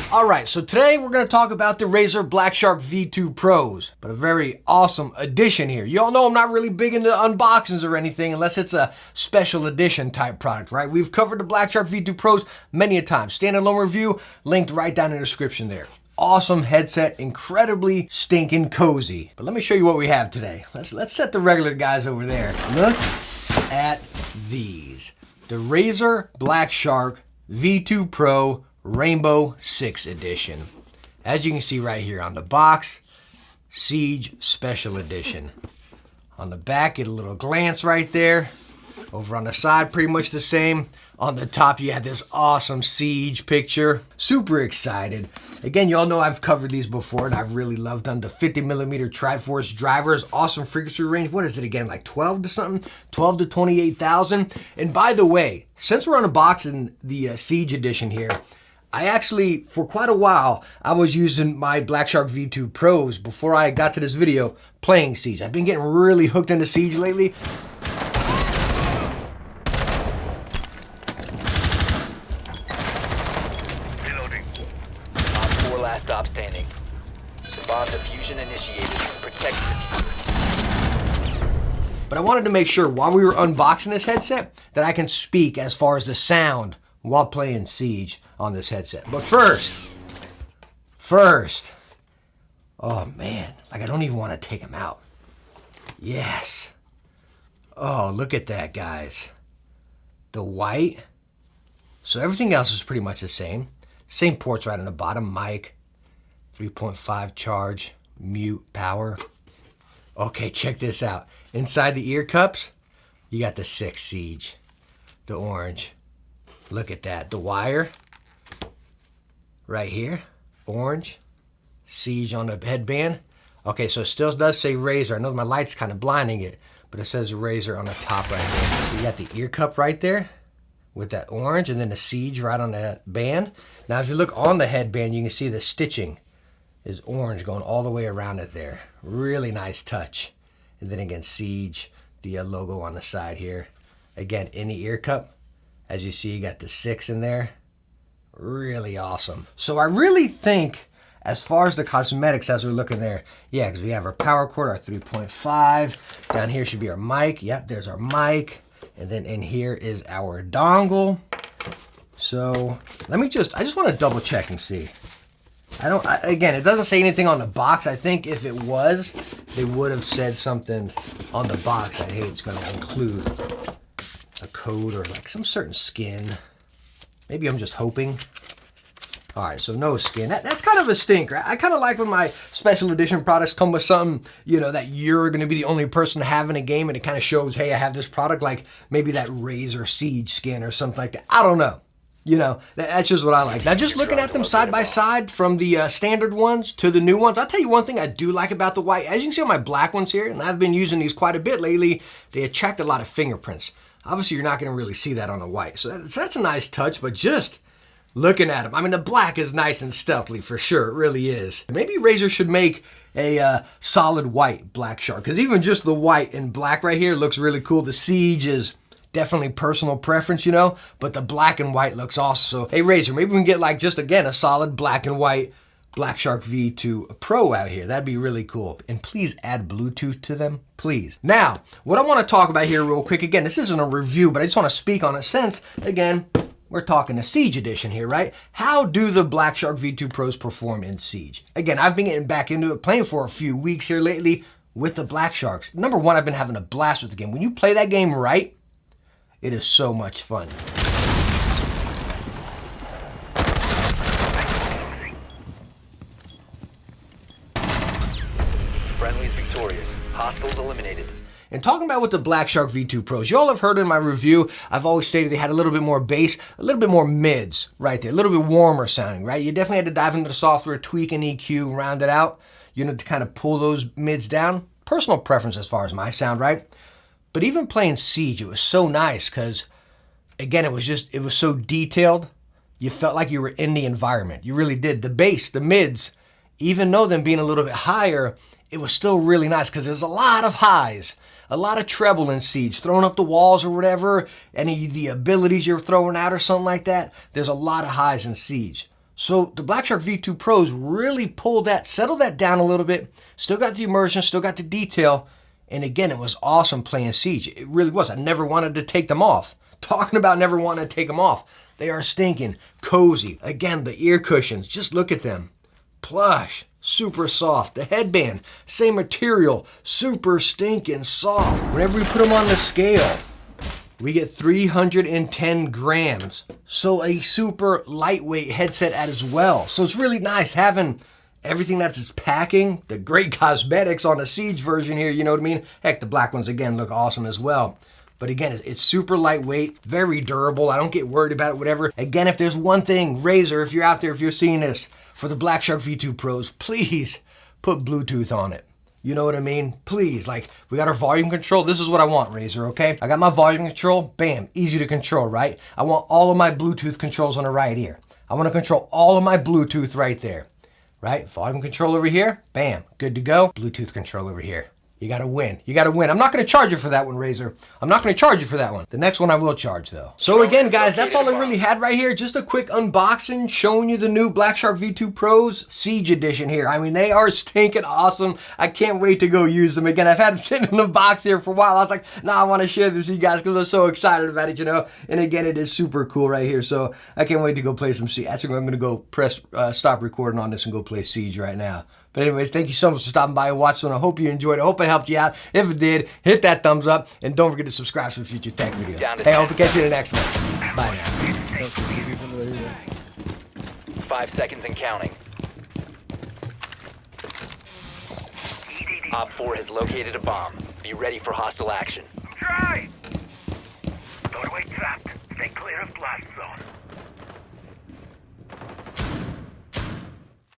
All right, so today we're gonna talk about the Razer BlackShark V2 Pros, but a very awesome edition here. You all know I'm not really big into unboxings or anything unless it's a special edition type product, right? We've covered the BlackShark V2 Pros many a time. Standalone review, linked right down in the description there. Awesome headset, incredibly stinking cozy. But let me show you what we have today. Let's set the regular guys over there. Look at these. The Razer BlackShark V2 Pro Rainbow 6 Edition. As you can see right here on the box, Siege Special Edition. On the back, get a little glance right there. Over on the side, pretty much the same. On the top, you have this awesome Siege picture. Super excited. Again, you all know I've covered these before, and I've really loved them. The 50mm Triforce drivers, awesome frequency range. What is it again, like 12 to something? 12 to 28,000. And by the way, since we're unboxing the Siege Edition here, I actually, for quite a while, I was using my BlackShark V2 Pros before I got to this video playing Siege. I've been getting really hooked into Siege lately. Reloading. Op 4 last stop standing. Bomb diffusion initiated. Protect the. But I wanted to make sure while we were unboxing this headset that I can speak as far as the sound while playing Siege on this headset. But first, oh man, like I don't even want to take them out. Yes. Oh, look at that, guys. The white. So everything else is pretty much the same. Same ports right on the bottom. Mic, 3.5 charge, mute, power. Okay, check this out. Inside the ear cups, you got the 6 Siege, the orange. Look at that. The wire right here, orange, Siege on the headband. Okay, so it still does say Razer. I know my light's kind of blinding it, but it says Razer on the top right there. You got the ear cup right there with that orange, and then the Siege right on the band. Now, if you look on the headband, you can see the stitching is orange going all the way around it there. Really nice touch. And then again, Siege, the logo on the side here. Again, in the ear cup. As you see, you got the 6 in there. Really awesome. So I really think, as far as the cosmetics as we're looking there, yeah, because we have our power cord, our 3.5. Down here should be our mic. Yep, there's our mic. And then in here is our dongle. So let me I just want to double check and see. Again, it doesn't say anything on the box. I think if it was, they would have said something on the box that, hey, it's going to include a code or like some certain skin. Maybe I'm just hoping. All right, so no skin. That's kind of a stinker. I kind of like when my special edition products come with something, you know, that you're going to be the only person to have in a game, and it kind of shows, hey, I have this product, like maybe that Razer Siege skin or something like that. I don't know. You know, that's just what I like. Now, just looking at them side by side from the standard ones to the new ones, I'll tell you one thing I do like about the white. As you can see on my black ones here, and I've been using these quite a bit lately, they attract a lot of fingerprints. Obviously, you're not going to really see that on the white. So that's a nice touch, but just looking at them, I mean, the black is nice and stealthy for sure. It really is. Maybe Razer should make a solid white BlackShark, because even just the white and black right here looks really cool. The Siege is definitely personal preference, you know, but the black and white looks awesome. So, hey, Razer, maybe we can get like just, again, a solid black and white BlackShark V2 Pro out here. That'd be really cool. And please add Bluetooth to them, please. Now, what I want to talk about here real quick, again, this isn't a review, but I just want to speak on it since, again, we're talking the Siege Edition here, right? How do the BlackShark V2 Pros perform in Siege? Again, I've been getting back into it, playing for a few weeks here lately with the BlackSharks. Number one, I've been having a blast with the game. When you play that game right, it is so much fun. Friendly is victorious. Hostiles eliminated. And talking about with the BlackShark V2 Pros, you all have heard in my review, I've always stated they had a little bit more bass, a little bit more mids right there, a little bit warmer sounding, right? You definitely had to dive into the software, tweak an EQ, round it out, you know, to kind of pull those mids down. Personal preference as far as my sound, right? But even playing Siege, it was so nice because, again, it was so detailed. You felt like you were in the environment. You really did. The bass, the mids, even though them being a little bit higher, it was still really nice because there's a lot of highs, a lot of treble in Siege, throwing up the walls or whatever, any of the abilities you're throwing out or something like that. There's a lot of highs in Siege. So the BlackShark V2 Pros really settled that down a little bit. Still got the immersion, still got the detail. And again, it was awesome playing Siege. It really was. I never wanted to take them off. Talking about never wanting to take them off. They are stinking cozy. Again, the ear cushions, just look at them. Plush, super soft. The headband, same material, super stinking soft. Whenever we put them on the scale, we get 310 grams. So a super lightweight headset as well. So it's really nice having everything that's packing, the great cosmetics on the Siege version here, you know what I mean? Heck, the black ones again look awesome as well. But again, it's super lightweight, very durable. I don't get worried about it, whatever. Again, if there's one thing, Razer, if you're out there, if you're seeing this, for the BlackShark V2 Pros, please put Bluetooth on it. You know what I mean? Please, like, we got our volume control. This is what I want, Razer, okay? I got my volume control, bam, easy to control, right? I want all of my Bluetooth controls on the right ear. I want to control all of my Bluetooth right there, right? Volume control over here, bam, good to go. Bluetooth control over here. You gotta win. You gotta win. I'm not gonna charge you for that one, Razer. I'm not gonna charge you for that one. The next one I will charge though. So again, guys, that's all I really had right here. Just a quick unboxing showing you the new BlackShark V2 Pros Siege Edition here. I mean, they are stinking awesome. I can't wait to go use them again. I've had them sitting in the box here for a while. I was like, nah, I want to share this with you guys because I'm so excited about it, you know. And again, it is super cool right here. So I can't wait to go play some Siege. Actually, I'm gonna go press stop recording on this and go play Siege right now. But anyways, thank you so much for stopping by and watching. I hope you enjoyed it. I hope it helped you out. If it did, hit that thumbs up. And don't forget to subscribe for future tech videos. Hey, I hope to catch you in the next one. Bye now. 5 seconds and counting. Op 4 has located a bomb. Be ready for hostile action. Try! Doorway trapped. Stay clear of blast zone.